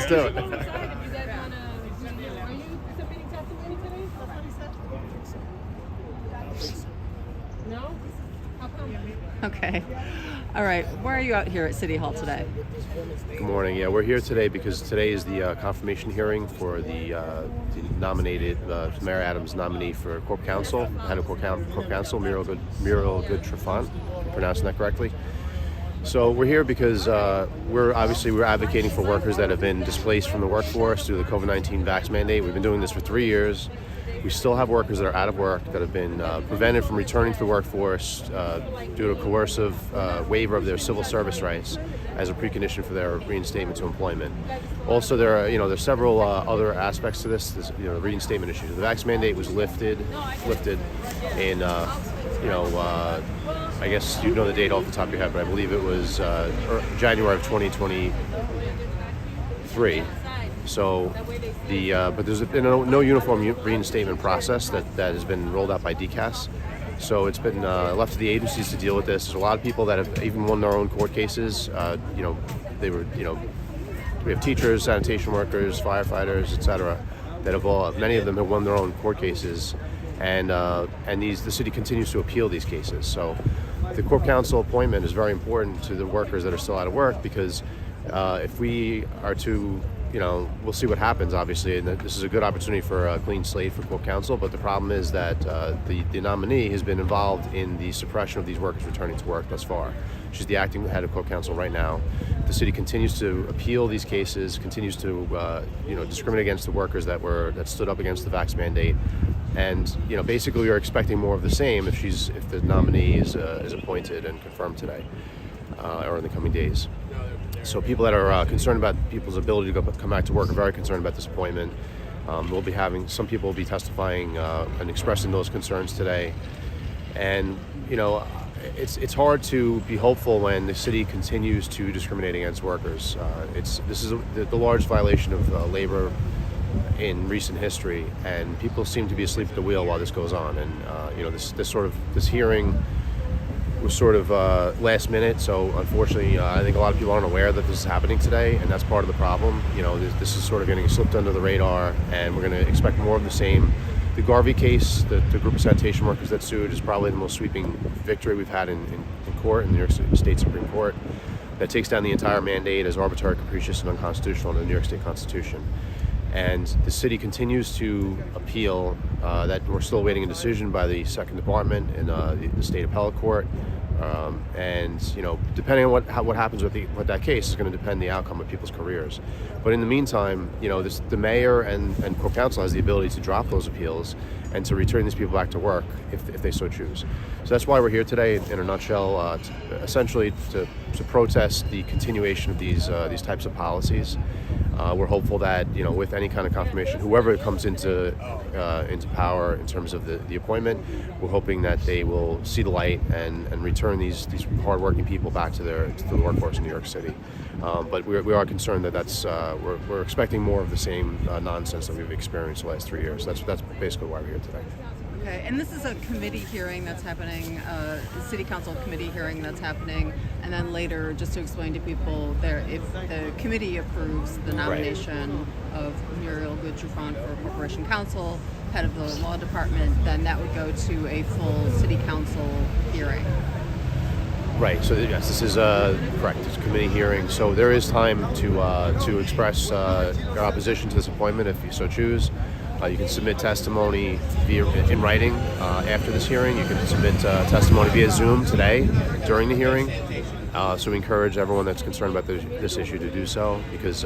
do it. Are you submitting testimony today? No? How come? Okay. All right. Why are you out here at City Hall today? Good morning. Yeah, we're here today because today is the confirmation hearing for the nominated Mayor Adams nominee for Corp Counsel, head of Corp Counsel, Muriel Good-Trafant, if I'm pronouncing that correctly. So we're here because we're advocating for workers that have been displaced from the workforce due to the COVID-19 vax mandate. We've been doing this for 3 years. We still have workers that are out of work that have been prevented from returning to the workforce due to a coercive waiver of their civil service rights as a precondition for their reinstatement to employment. Also, there's several other aspects to this. The reinstatement issue. The vax mandate was lifted in, I guess you know the date off the top of your head, but I believe it was January of 2023. So but there's been no uniform reinstatement process that has been rolled out by DCAS. So it's been left to the agencies to deal with this. There's a lot of people that have even won their own court cases. We have teachers, sanitation workers, firefighters, etc. that have many of them have won their own court cases, and the city continues to appeal these cases. So the Corp Counsel appointment is very important to the workers that are still out of work because if we are to we'll see what happens, obviously, and this is a good opportunity for a clean slate for Corp Counsel, but the problem is that the nominee has been involved in the suppression of these workers returning to work thus far. She's the acting head of Corp Counsel right now. The city continues to appeal these cases, continues to discriminate against the workers that stood up against the vax mandate, and basically we are expecting more of the same if the nominee is appointed and confirmed today or in the coming days. So people that are concerned about people's ability to come back to work are very concerned about this appointment. Some people will be testifying and expressing those concerns today. And, it's hard to be hopeful when the city continues to discriminate against workers. This is the largest violation of labor in recent history, and people seem to be asleep at the wheel while this goes on. And, this hearing was sort of last minute, so unfortunately I think a lot of people aren't aware that this is happening today, and that's part of the problem. This is sort of getting slipped under the radar, and we're going to expect more of the same. The Garvey case, the group of sanitation workers that sued, is probably the most sweeping victory we've had in court, in the New York State Supreme Court, that takes down the entire mandate as arbitrary, capricious, and unconstitutional in the New York State Constitution. And the city continues to appeal that. We're still awaiting a decision by the Second Department in the State Appellate Court. Depending on what happens with that case is going to depend the outcome of people's careers. But in the meantime, the mayor and Corp Counsel has the ability to drop those appeals and to return these people back to work if they so choose. So that's why we're here today, in a nutshell, essentially to protest the continuation of these types of policies. We're hopeful that with any kind of confirmation, whoever comes into power in terms of the appointment, we're hoping that they will see the light and return these hardworking people back to the workforce in New York City. But we are concerned that we're expecting more of the same nonsense that we've experienced the last 3 years. That's basically why we're here today. Okay, and this is a committee hearing that's happening, City Council committee hearing that's happening, and then later, just to explain to people, if the committee approves the nomination of Muriel Good-Trafant for Corporation Counsel, head of the law department, then that would go to a full City Council hearing. Right. So yes, this is correct. It's a committee hearing. So there is time to express your opposition to this appointment if you so choose. You can submit testimony in writing after this hearing. You can submit testimony via Zoom today during the hearing. So we encourage everyone that's concerned about this issue to do so, because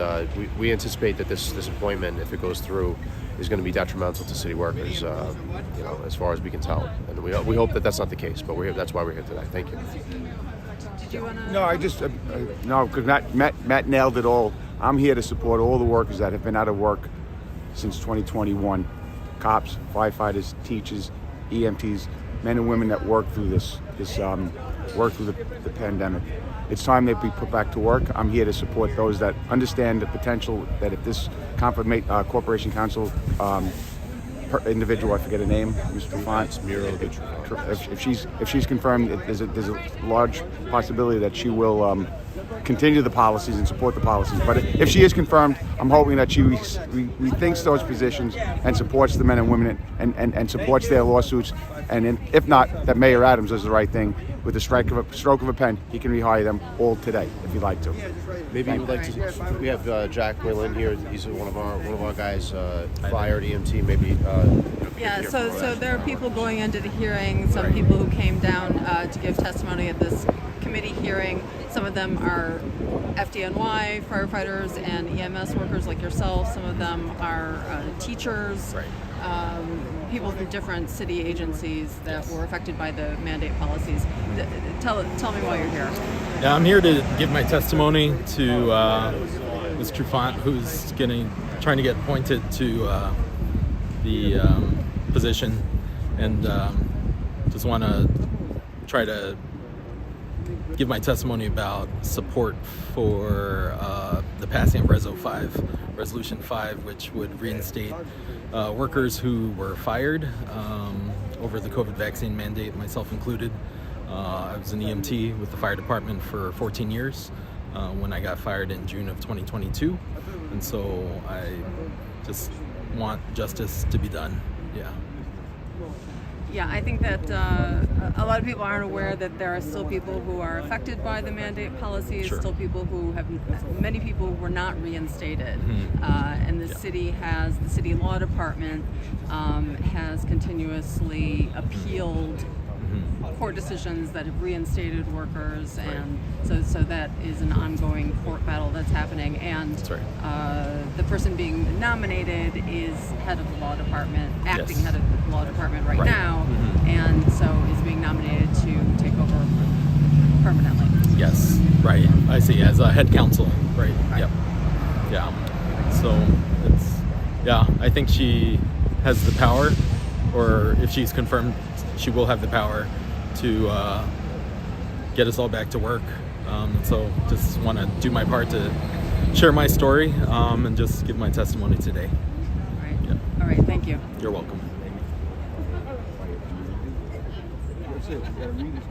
we anticipate that this appointment, if it goes through, is going to be detrimental to city workers, as far as we can tell. And we hope that that's not the case, but that's why we're here today. Thank you. Did you want to? No, I just no, because Matt nailed it all. I'm here to support all the workers that have been out of work since 2021. Cops, firefighters, teachers, EMTs, men and women that work through the pandemic. It's time they be put back to work. I'm here to support those that understand the potential that if this Corporation Counsel individual, I forget her name, Mr. Font, if she's confirmed, there's a large possibility that she will continue the policies and support the policies. But if she is confirmed, I'm hoping that she rethinks those positions and supports the men and women and supports their lawsuits. And if not, that Mayor Adams does the right thing. With the stroke of a pen, he can rehire them all today if he'd like to. Maybe you would like to. We have Jack Whalen here. He's one of our guys, fired EMT. Maybe. Yeah. So there are people going into the hearing. Some people who came down to give testimony at this committee hearing. Some of them are FDNY firefighters and EMS workers like yourself. Some of them are teachers. Right. People from different city agencies that were affected by the mandate policies. Tell me why you're here. Yeah, I'm here to give my testimony to Ms. Trufant, who's trying to get appointed to the position, and just want to try to give my testimony about support for the passing of Resolution 5, which would reinstate workers who were fired over the COVID vaccine mandate, myself included. I was an EMT with the fire department for 14 years when I got fired in June of 2022. And so I just want justice to be done. Yeah. Yeah, I think that a lot of people aren't aware that there are still people who are affected by the mandate policies, Sure. still people who many people who were not reinstated. And the city law department has continuously appealed court decisions that have reinstated workers, and so that is an ongoing court battle that's happening. And That's right. the person being nominated is head of the law department, acting Yes. head of the law department right Right. now, and so is being nominated to take over permanently. Yes, right. I see. As a head counsel, right. Yep. Yeah. So I think she has the power, or if she's confirmed, she will have the power to get us all back to work. So just want to do my part to share my story and just give my testimony today. All right. Yep. All right. Thank you. You're welcome. That's it. You gotta read this.